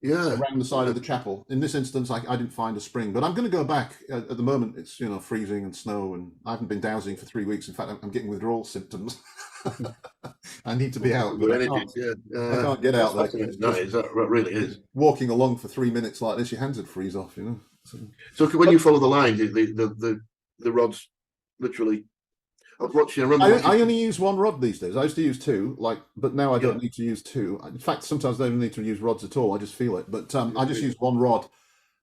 Yeah, around the side of the chapel. In this instance, I didn't find a spring, but I'm going to go back. At the moment, it's freezing and snow, and I haven't been dowsing for 3 weeks. In fact, I'm getting withdrawal symptoms. I need to be out, but I can't get out there. That really is. Walking along for 3 minutes like this, your hands would freeze off. So when you follow the line, the rods literally. I only use one rod these days. I used to use two, but now I don't need to use two. In fact, sometimes I don't need to use rods at all. I just feel it. But I just use one rod,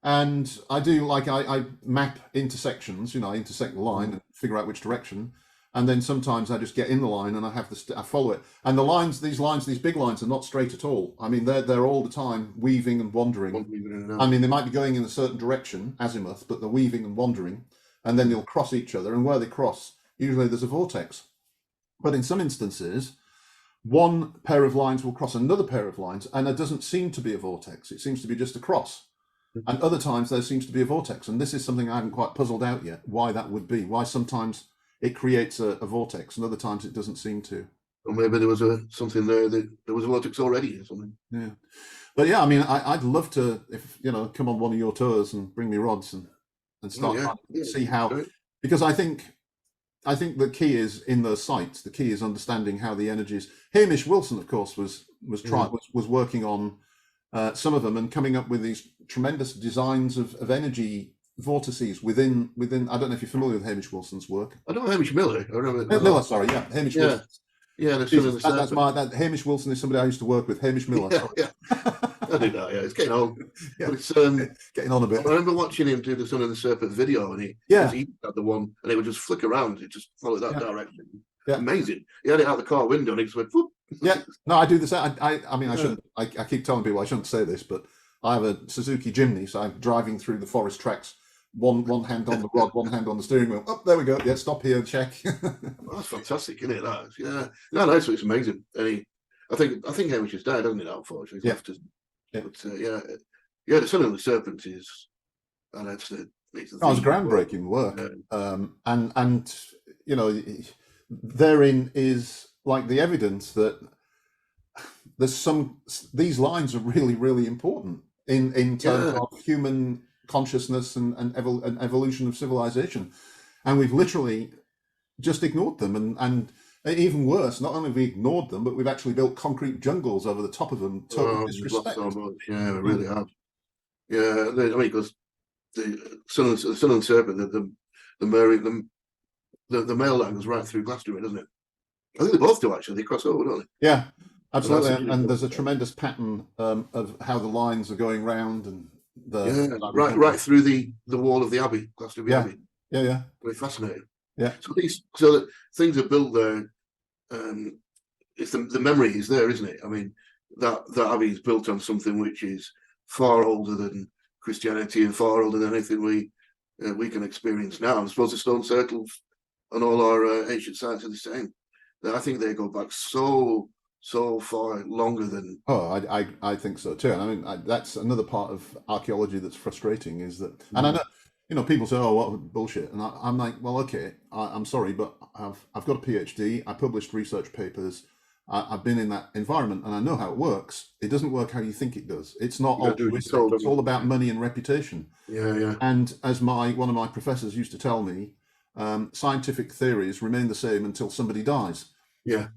and I do I map intersections. I intersect the line and figure out which direction, and then sometimes I just get in the line and I have I follow it. And these big lines are not straight at all. I mean, they're all the time weaving and wandering. I mean, they might be going in a certain direction, azimuth, but they're weaving and wandering, and then they'll cross each other. And where they cross, usually there's a vortex. But in some instances, one pair of lines will cross another pair of lines, and there doesn't seem to be a vortex. It seems to be just a cross. And other times there seems to be a vortex. And this is something I haven't quite puzzled out yet, why that would be. Why sometimes it creates a vortex and other times it doesn't seem to. or maybe there was something there that there was a vortex already or something. Yeah, but yeah, I mean, I'd love to, if come on one of your tours and bring me rods and start trying to see how, great. because I think the key is in those sites. The key is understanding how the energies. Hamish Wilson, of course, was working on some of them and coming up with these tremendous designs of energy vortices within. I don't know if you're familiar with Hamish Wilson's work. I know Hamish Miller. I remember Miller, sorry, yeah, Hamish Wilson. Yeah, Jesus, that's Hamish Wilson is somebody I used to work with. Hamish Miller. Yeah, I do know. Yeah, it's getting on. Yeah. But it's getting on a bit. I remember watching him do the Son and the Serpent video, and he had the one, and it would just flick around. It just followed that direction. Yeah. Amazing. He had it out the car window, and he just went. Whoop. Yeah. No, I do the same. I mean, I shouldn't. I keep telling people I shouldn't say this, but I have a Suzuki Jimny, so I'm driving through the forest tracks. One hand on the rod, one hand on the steering wheel. Oh, there we go. Yeah, stop here and check. That's fantastic, isn't it? That no, it's amazing. And I think Hamish has died, hasn't he? Now, unfortunately, he's left us. Yeah. But the Son and the Serpent is, and it's it's groundbreaking work. And therein is like the evidence that these lines are really, really important in terms of human consciousness and evolution of civilization, and we've literally just ignored them, and even worse, not only have we ignored them, but we've actually built concrete jungles over the top of them. Total disrespect. So much. Yeah, we really have. Yeah, I mean, because the Son and Serpent, the male line goes right through Glastonbury, doesn't it? I think they both do actually. They cross over, don't they? Yeah, absolutely. And there's a tremendous pattern of how the lines are going round and. Right through the wall of the Abbey, Glastonbury Abbey. Yeah. Very fascinating. Yeah. So that things are built there. If the memory is there, isn't it? I mean, that Abbey is built on something which is far older than Christianity and far older than anything we can experience now. I suppose the stone circles and all our ancient sites are the same. I think they go back so far longer than. I think so too, and I mean that's another part of archaeology that's frustrating is that, and I know people say, "Oh, what bullshit," and I'm like, well, okay, I'm sorry, but I've got a PhD, I published research papers, I've been in that environment, and I know how it works. It doesn't work how you think it does. It's not altruistic. It's all about money and reputation. Yeah. And as one of my professors used to tell me, scientific theories remain the same until somebody dies. Yeah.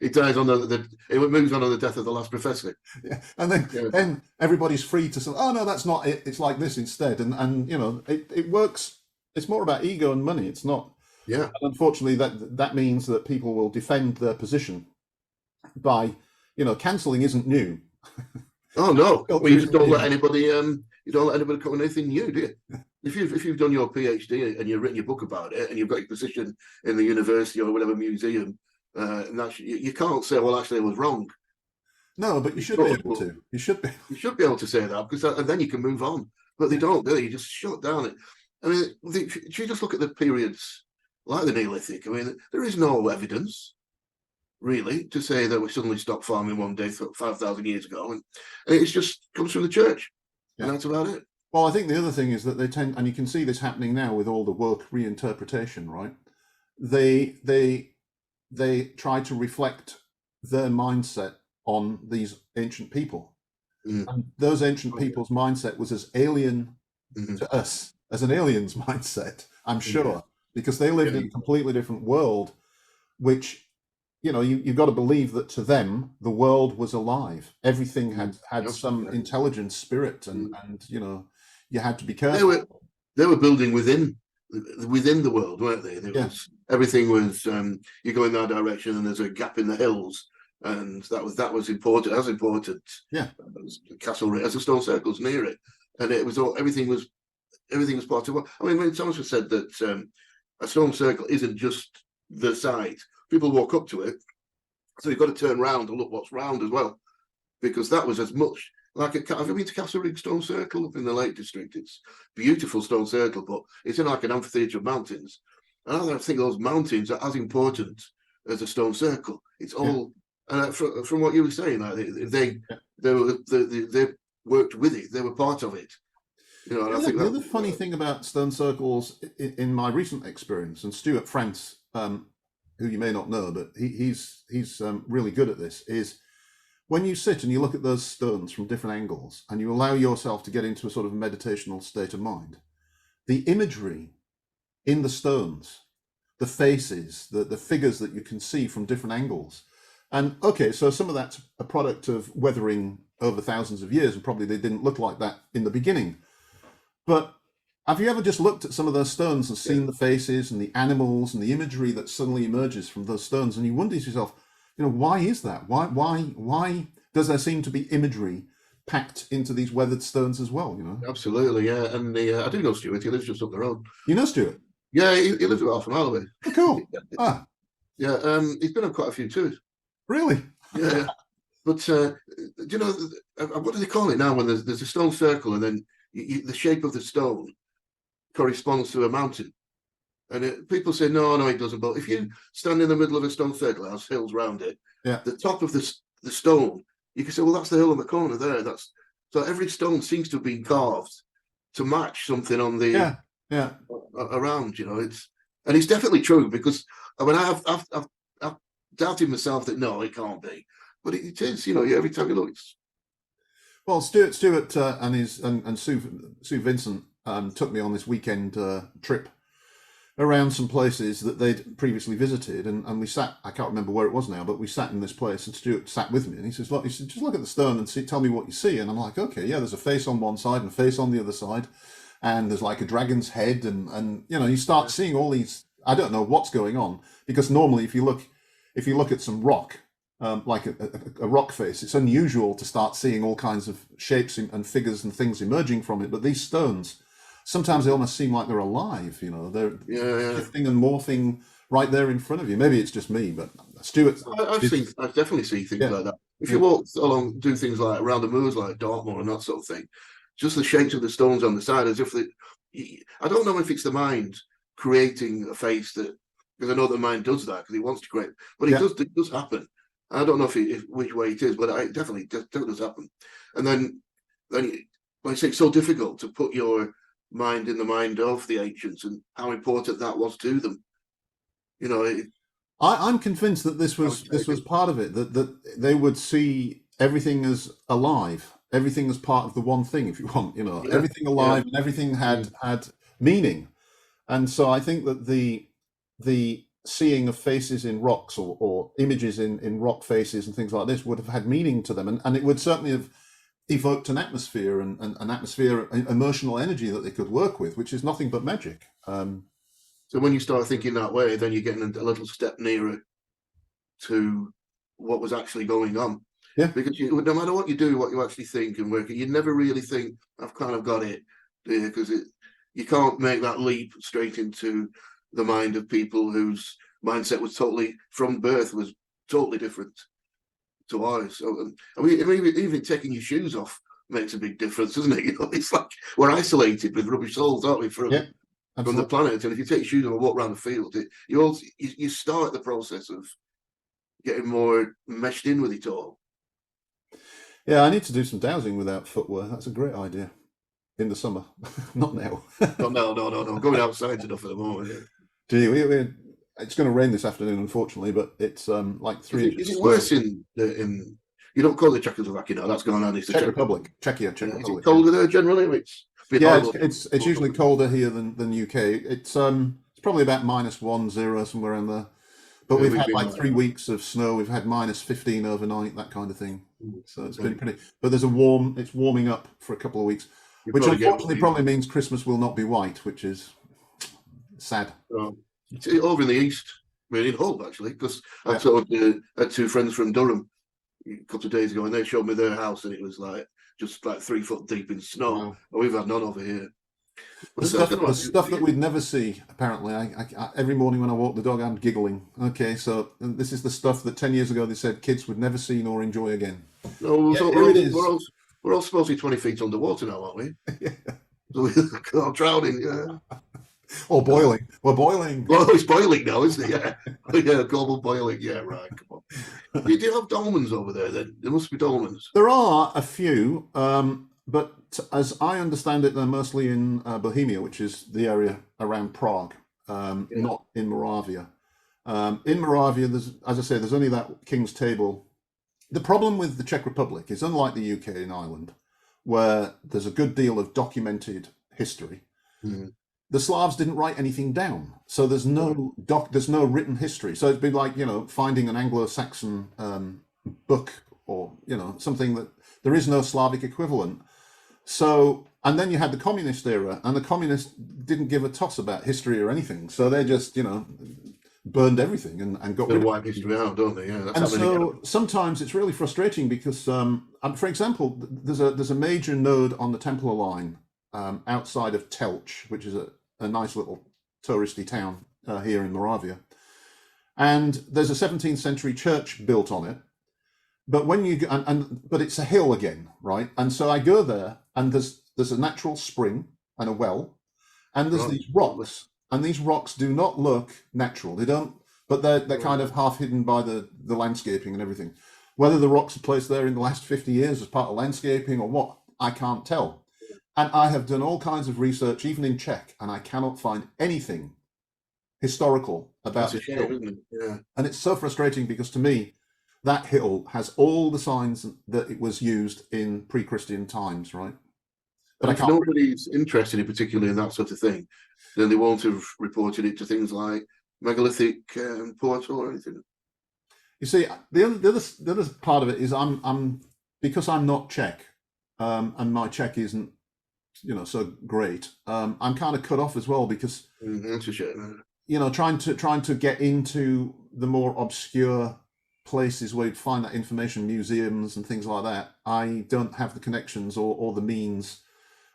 It dies on it moves on the death of the last professor. Yeah, and then everybody's free to say, "Oh no, that's not it. It's like this instead." And it works. It's more about ego and money. It's not. Yeah. And unfortunately, that means that people will defend their position by, cancelling isn't new. Oh no, well, you just don't let anybody. You don't let anybody come with anything new, do you? If you've done your PhD and you've written your book about it and you've got your position in the university or whatever museum. You can't say, well, actually, I was wrong. No, but you should be able to. You should be able to say that because and then you can move on. But they don't, do they? You just shut down it. I mean, if you just look at the periods like the Neolithic, I mean, there is no evidence really to say that we suddenly stopped farming one day 5,000 years ago, and it just comes from the church, and that's about it. Well, I think the other thing is that they tend, and you can see this happening now with all the woke reinterpretation, right? They try to reflect their mindset on these ancient people. And those ancient people's mindset was as alien to us as an alien's mindset, I'm sure, because they lived in a completely different world, which, you've got to believe that to them, the world was alive. Everything had some intelligent spirit and you had to be careful. They were building within the world, weren't they? Everything was you go in that direction and there's a gap in the hills, and that was important, as important as the castle as the stone circles near it, and it was all everything was part of what I mean. When Thomas said that a stone circle isn't just the site, people walk up to it, so you've got to turn around and look what's round as well, because that was as much. Like have you been to Castle Rig Stone Circle up in the Lake District? It's beautiful stone circle, but it's in like an amphitheatre of mountains. And I don't think those mountains are as important as a stone circle. It's all from what you were saying. Like they worked with it. They were part of it. And I think the other funny thing about stone circles in my recent experience, and Stuart France who you may not know, but he's really good at this, is when you sit and you look at those stones from different angles and you allow yourself to get into a sort of meditational state of mind, the imagery in the stones, the faces, the figures that you can see from different angles. And okay, so some of that's a product of weathering over thousands of years, and probably they didn't look like that in the beginning. But have you ever just looked at some of those stones and seen the faces and the animals and the imagery that suddenly emerges from those stones, and you wonder to yourself, why is that? Why does there seem to be imagery packed into these weathered stones as well? Absolutely, yeah. And I do know Stuart. He lives just up the road. You know Stuart? Yeah, he lives about half a mile away. Oh, cool. Ah, yeah. He's been on quite a few tours. really? Yeah. But what do they call it now when there's a stone circle and then the shape of the stone corresponds to a mountain? And people say, no, it doesn't. But if you stand in the middle of a stone circle, it has hills around it. Yeah. The top of the stone, you can say, well, that's the hill on the corner there. So every stone seems to have been carved to match something on the around. It's definitely true, because I mean I've doubted myself that no, it can't be, but it is. Every time you look, it's... Well, Stuart and Sue Vincent took me on this weekend trip around some places that they'd previously visited, and we sat, I can't remember where it was now, but we sat in this place, and Stuart sat with me, and he says, look, just look at the stone and tell me what you see. And I'm like, okay, yeah, there's a face on one side and a face on the other side, and there's like a dragon's head, and you start seeing all these, I don't know what's going on, because normally if you look at some rock, like a rock face, it's unusual to start seeing all kinds of shapes and figures and things emerging from it. But these stones, sometimes they almost seem like they're alive. They're shifting and morphing right there in front of you. Maybe it's just me, but Stuart, I definitely see things like that. If you walk along, do things like around the moors, like Dartmoor and that sort of thing, just the shapes of the stones on the side, as if I don't know if it's the mind creating a face, that, because I know the mind does that because he wants to create, but it does happen. I don't know which way it is, but it definitely does happen. And then like I say, it's so difficult to put your mind in the mind of the ancients and how important that was to them. I'm convinced that this was part of it, that they would see everything as alive, everything as part of the one thing, if you want, everything alive, and everything had meaning. And so I think that the seeing of faces in rocks or images in rock faces and things like this would have had meaning to them, and it would certainly have evoked an atmosphere and an atmosphere, emotional energy that they could work with, which is nothing but magic. So when you start thinking that way, then you're getting a little step nearer to what was actually going on. Yeah. Because no matter what you do, what you actually think and work, you never really think, I've kind of got it, because you can't make that leap straight into the mind of people whose mindset was from birth was totally different to ours. So, even taking your shoes off makes a big difference, doesn't it? It's like we're isolated with rubbish souls, aren't we, from the planet? And if you take your shoes off and walk around the field, you start the process of getting more meshed in with it all. Yeah, I need to do some dowsing without footwear. That's a great idea. In the summer, not now. No. Going outside's enough at the moment. Yeah. Gee, it's going to rain this afternoon, unfortunately, but it's like 3 inches. Is it worse in you don't call it Czechoslovakia now? That's going on. It's the Czech Republic. Czechia. Is it colder there generally? It's usually colder here than UK. It's probably about -10 somewhere around there. But we've had like 3 weeks of snow. We've had -15 overnight, that kind of thing. So it's been pretty. But it's warming up for a couple of weeks. Which unfortunately probably means Christmas will not be white, which is sad. Over in the east, in Hull actually, because I had 2 friends from Durham a couple of days ago, and they showed me their house, and it was just 3 foot deep in snow. Wow. And we've had none over here. The stuff that we'd never see, apparently. I every morning when I walk the dog, I'm giggling. Okay, so this is the stuff that 10 years ago they said kids would never see nor enjoy again. No, so here it is. We're all supposed to be 20 feet underwater now, aren't we? Yeah. So we're drowning, yeah. Or boiling. We're boiling. Well, it's boiling now, isn't it? Yeah. Yeah, global boiling. Yeah, right. Come on. Do you have dolmens over there then? There must be dolmens. There are a few, but as I understand it, they're mostly in Bohemia, which is the area around Prague, not in Moravia. In Moravia, there's, as I say, there's only that King's Table. The problem with the Czech Republic is, unlike the UK and Ireland, where there's a good deal of documented history, the Slavs didn't write anything down, so there's no written history. So it's been like, you know, finding an Anglo-Saxon book, or, you know, something that there is no Slavic equivalent. So, and then you had the communist era, and the communists didn't give a toss about history or anything. So they just, you know, burned everything and got rid of wipe history out, don't they? Yeah. And so sometimes it's really frustrating because, for example, there's a major node on the Templar Line outside of Telch, which is a nice little touristy town here in Moravia, and there's a 17th century church built on it. But when you but it's a hill again, right? And so I go there, and there's a natural spring and a well, and there's these rocks, and these rocks do not look natural. They don't, but they're kind of half hidden by the landscaping and everything. Whether the rocks are placed there in the last 50 years as part of landscaping or what, I can't tell. And I have done all kinds of research, even in Czech, and I cannot find anything historical about That's a shame, isn't it? Yeah. And it's so frustrating because, to me, that hill has all the signs that it was used in pre-Christian times, right? But if nobody's interested in particularly in that sort of thing, then they won't have reported it to things like megalithic portal or anything. You see, the other part of it is I'm because I'm not Czech, and my Czech isn't, you know, so great. I'm kind of cut off as well because That's a shame. You know, trying to get into the more obscure places where you'd find that information, museums and things like that, I don't have the connections or the means.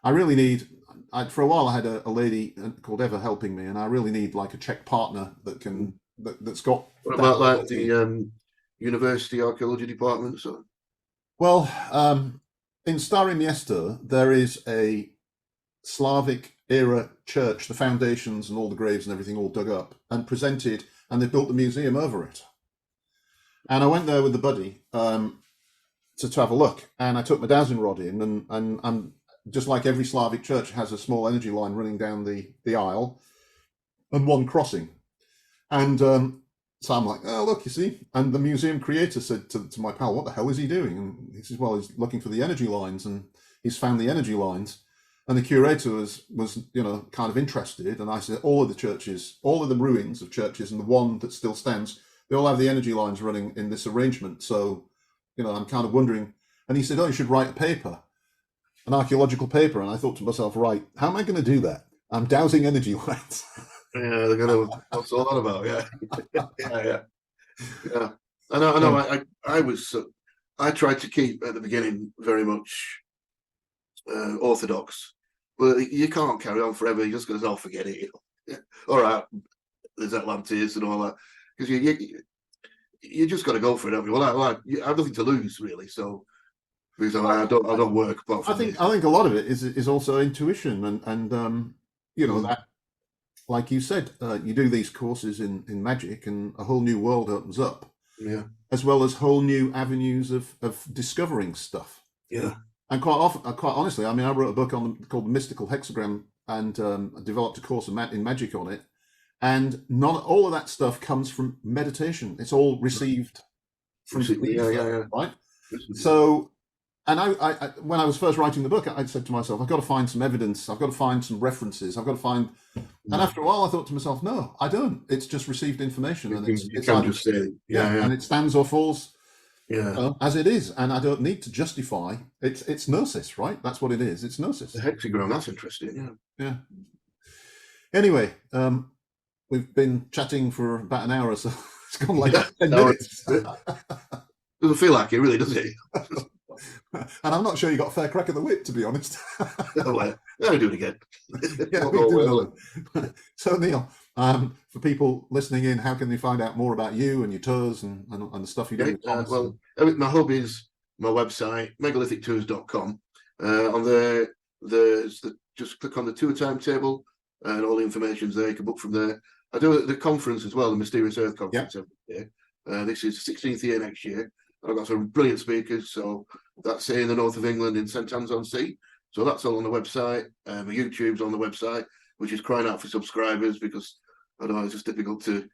I really need. For a while, I had a lady called Eva helping me, and I really need like a Czech partner that's got. What about like the university archaeology department? So, well, in Stare Město, there is a Slavic era church, the foundations and all the graves and everything all dug up and presented, and they built the museum over it. And I went there with the buddy to have a look, and I took my dowsing rod in, and just like every Slavic church, it has a small energy line running down the aisle and one crossing. And so I'm like, oh, look, you see. And the museum creator said to my pal, what the hell is he doing? And he says, well, he's looking for the energy lines, and he's found the energy lines. And the curator was you know, kind of interested. And I said, all of the churches, all of the ruins of churches, and the one that still stands, they all have the energy lines running in this arrangement. So, you know, I'm kind of wondering. And he said, oh, you should write a paper, an archaeological paper. And I thought to myself, right, how am I going to do that? I'm dowsing energy lights. Yeah, they're going to, what's all that about? Yeah. Yeah. I know. I tried to keep at the beginning very much orthodox, but you can't carry on forever. You're just going to forget it. You know? All right, there's Atlantis and all that, because you just got to go for it, haven't you? Well, I have nothing to lose really, so because I don't work. Apart from I think a lot of it is also intuition and you know that, like you said, you do these courses in magic, and a whole new world opens up. Yeah. As well as whole new avenues of discovering stuff. Yeah. And quite honestly, I mean, I wrote a book called The Mystical Hexagram, and developed a course in magic on it. And all of that stuff comes from meditation. It's all received from right? So, and I when I was first writing the book, I said to myself, I've got to find some evidence. I've got to find some references. I've got to find. And after a while, I thought to myself, no, I don't. It's just received information, and it's just say, and it stands or falls. Yeah, as it is, and I don't need to justify. It's gnosis, right? That's what it is. It's gnosis. The hexagram. That's interesting. Yeah. Anyway, we've been chatting for about an hour or so. It's gone like 10 minutes. Doesn't feel like it, really, does it? And I'm not sure you got a fair crack at the whip, to be honest. Well, I'll do it again. Yeah, we do it. So, Neil, for people listening in, how can they find out more about you and your tours and the stuff you do? Well, my hub is my website, megalithictours.com. On there, just click on the tour timetable, and all the information's there. You can book from there. I do the conference as well, the Mysterious Earth Conference every year. This is the 16th year next year. I've got some brilliant speakers. So that's in the north of England in St Anne's on Sea. So that's all on the website. My YouTube's on the website, which is crying out for subscribers, because I don't know, it's just difficult to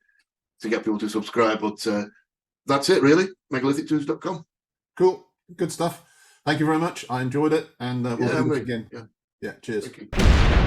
to get people to subscribe. But that's it, really. Megalithic2s.com. Cool. Good stuff. Thank you very much. I enjoyed it, and we'll do it again. Yeah. Yeah, cheers. Thank you.